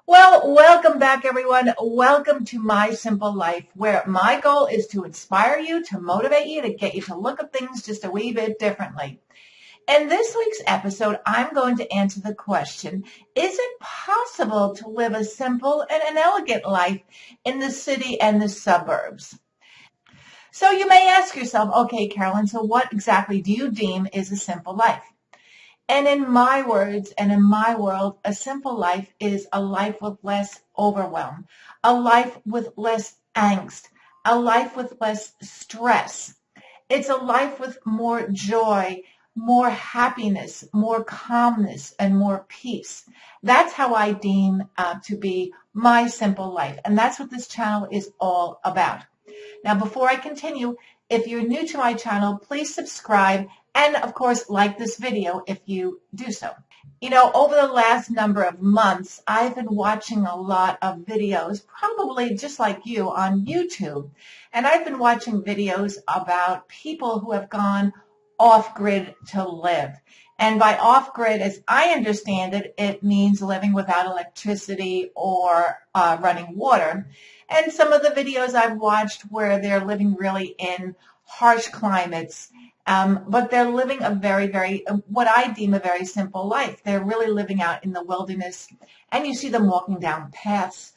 Well, welcome back, everyone. Welcome to My Simple Life, where my goal is to inspire you, to motivate you, to get you to look at things just a wee bit differently. In this week's episode, I'm going to answer the question, is it possible to live a simple and an elegant life in the city and the suburbs? So you may ask yourself, okay, Carolyn, so what exactly do you deem is a simple life? And in my words and in my world, a simple life is a life with less overwhelm, a life with less angst, a life with less stress. It's a life with more joy, more happiness, more calmness, and more peace. That's how I deem to be my simple life. And that's what this channel is all about. Now, before I continue, if you're new to my channel, please subscribe and, of course, like this video if you do so. You know, over the last number of months, I've been watching a lot of videos, probably just like you, on YouTube. And I've been watching videos about people who have gone off-grid to live. And by off-grid, as I understand it, it means living without electricity or running water. And some of the videos I've watched where they're living really in harsh climates, but they're living a very, what I deem a very simple life. They're really living out in the wilderness, and you see them walking down paths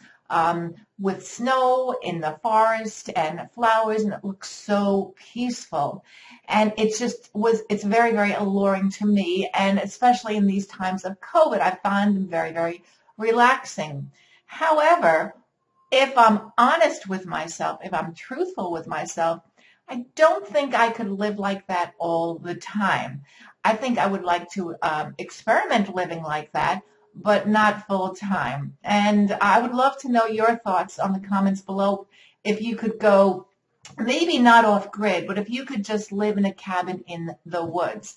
with snow in the forest and flowers, and it looks so peaceful. And it's very alluring to me, and especially in these times of COVID, I find them very relaxing. However, if I'm honest with myself, if I'm truthful with myself, I don't think I could live like that all the time. I think I would like to experiment living like that, but not full time. And I would love to know your thoughts on the comments below. If you could go, maybe not off grid, but if you could just live in a cabin in the woods.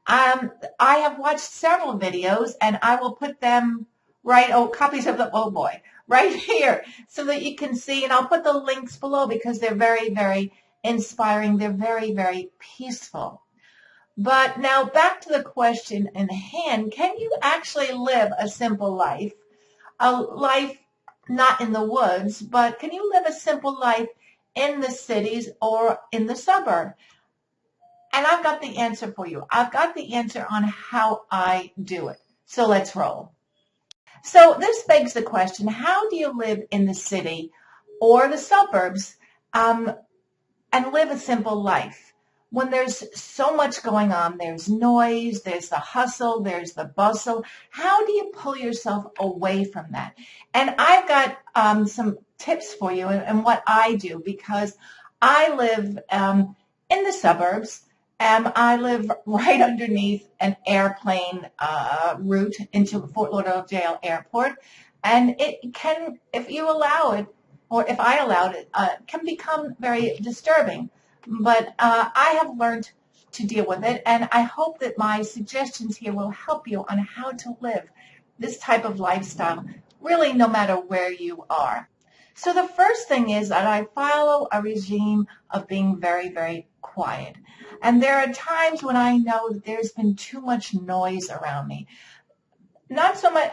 I have watched several videos, and I will put them copies of them, oh boy, right here, so that you can see, and I'll put the links below because they're very inspiring. They're very peaceful. But now back to the question in hand, can you actually live a simple life? A life not in the woods, but can you live a simple life in the cities or in the suburb? And I've got the answer for you. I've got the answer on how I do it. So let's roll. So this begs the question, how do you live in the city or the suburbs and live a simple life when there's so much going on? There's noise, there's the hustle, there's the bustle. How do you pull yourself away from that? And I've got some tips for you and what I do, because I live in the suburbs. I live right underneath an airplane route into Fort Lauderdale Airport, and it can, if you allow it, or if I allowed it, can become very disturbing. But I have learned to deal with it, and I hope that my suggestions here will help you on how to live this type of lifestyle, really no matter where you are. So the first thing is that I follow a regime of being very quiet. And there are times when I know that there's been too much noise around me. Not so much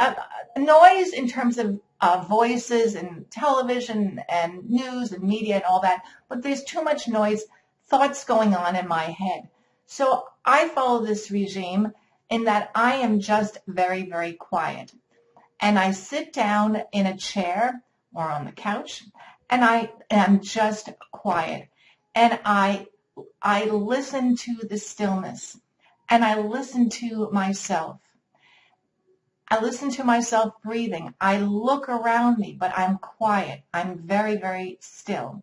noise in terms of voices and television and news and media and all that, but there's too much noise, thoughts going on in my head. So I follow this regime in that I am just very quiet. And I sit down in a chair or on the couch, and I am just quiet. And I listen to the stillness, and I listen to myself. I listen to myself breathing. I look around me, but I'm quiet. I'm very still.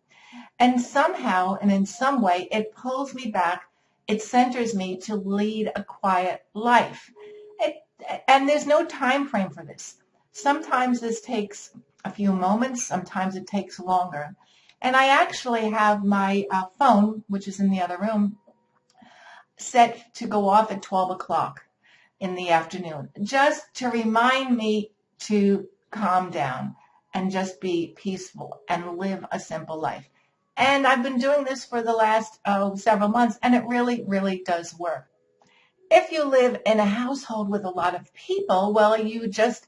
And somehow, and in some way, it pulls me back. It centers me to lead a quiet life. And there's no time frame for this. Sometimes this takes a few moments. Sometimes it takes longer. And I actually have my phone, which is in the other room, set to go off at 12 o'clock in the afternoon, just to remind me to calm down and just be peaceful and live a simple life. And I've been doing this for the last several months, and it really does work. If you live in a household with a lot of people, well, you just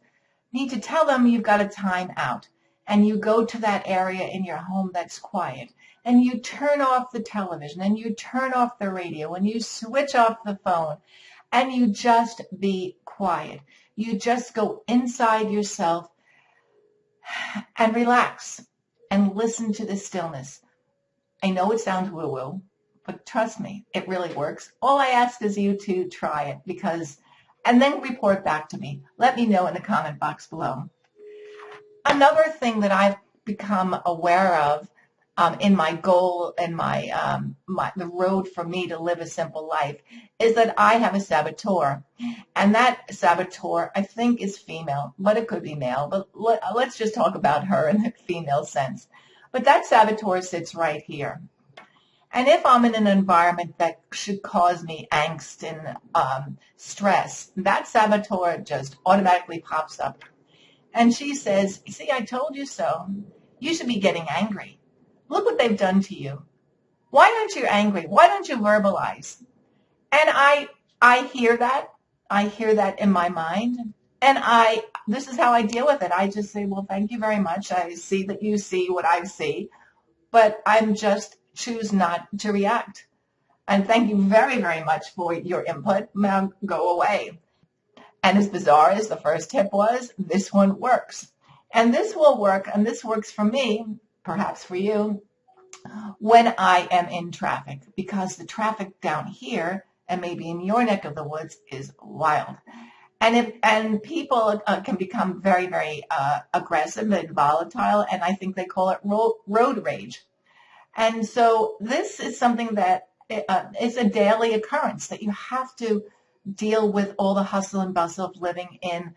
need to tell them you've got a time out. And you go to that area in your home that's quiet. And you turn off the television. And you turn off the radio. And you switch off the phone. And you just be quiet. You just go inside yourself and relax and listen to the stillness. I know it sounds woo-woo, but trust me, it really works. All I ask is you to try it and then report back to me. Let me know in the comment box below. Another thing that I've become aware of in my goal and the road for me to live a simple life is that I have a saboteur. And that saboteur, I think, is female, but it could be male. But let's just talk about her in the female sense. But that saboteur sits right here. And if I'm in an environment that should cause me angst and stress, that saboteur just automatically pops up. And she says, see, I told you so. You should be getting angry. Look what they've done to you. Why aren't you angry? Why don't you verbalize? And I hear that. I hear that in my mind. And this is how I deal with it. I just say, well, thank you very much. I see that you see what I see, but I'm just choose not to react. And thank you very, very much for your input. Now go away. And as bizarre as the first tip was, this one works. And this will work, and this works for me, perhaps for you, when I am in traffic, because the traffic down here and maybe in your neck of the woods is wild. And people can become very, very aggressive and volatile, and I think they call it road rage. And so this is something that is a daily occurrence, that you have to deal with all the hustle and bustle of living in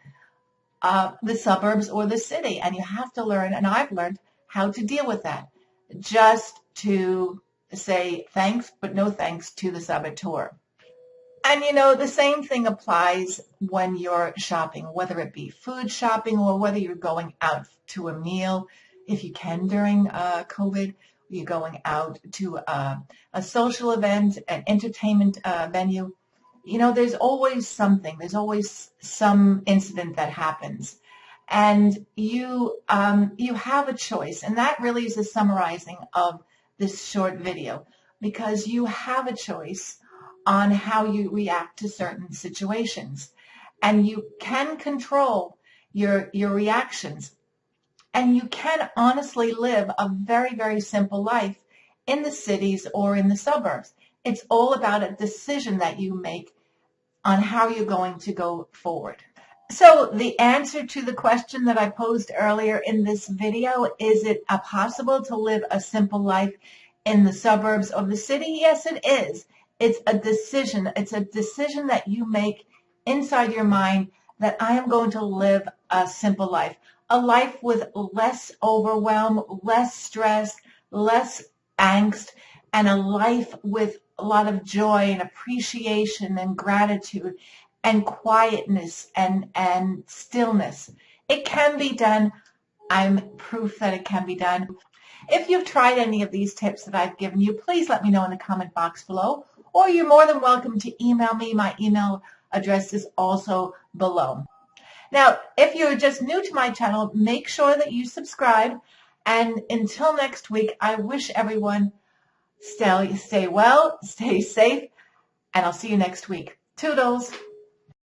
the suburbs or the city. And you have to learn, and I've learned, how to deal with that. Just to say thanks, but no thanks to the saboteur. And, you know, the same thing applies when you're shopping, whether it be food shopping or whether you're going out to a meal, if you can during COVID, you're going out to a social event, an entertainment venue. You know, there's always something. There's always some incident that happens. And you have a choice. And that really is a summarizing of this short video, because you have a choice on how you react to certain situations. And you can control your reactions. And you can honestly live a very, very simple life in the cities or in the suburbs. It's all about a decision that you make on how you're going to go forward. So the answer to the question that I posed earlier in this video, is it possible to live a simple life in the suburbs of the city? Yes, it is. It's a decision. It's a decision that you make inside your mind, that I am going to live a simple life, a life with less overwhelm, less stress, less angst, and a life with a lot of joy and appreciation and gratitude and quietness and stillness. It can be done. I'm proof that it can be done. If you've tried any of these tips that I've given you, please let me know in the comment box below, or you're more than welcome to email me. My email address is also below. Now, if you're just new to my channel, make sure that you subscribe. And until next week, I wish everyone stay well, stay safe, and I'll see you next week. Toodles.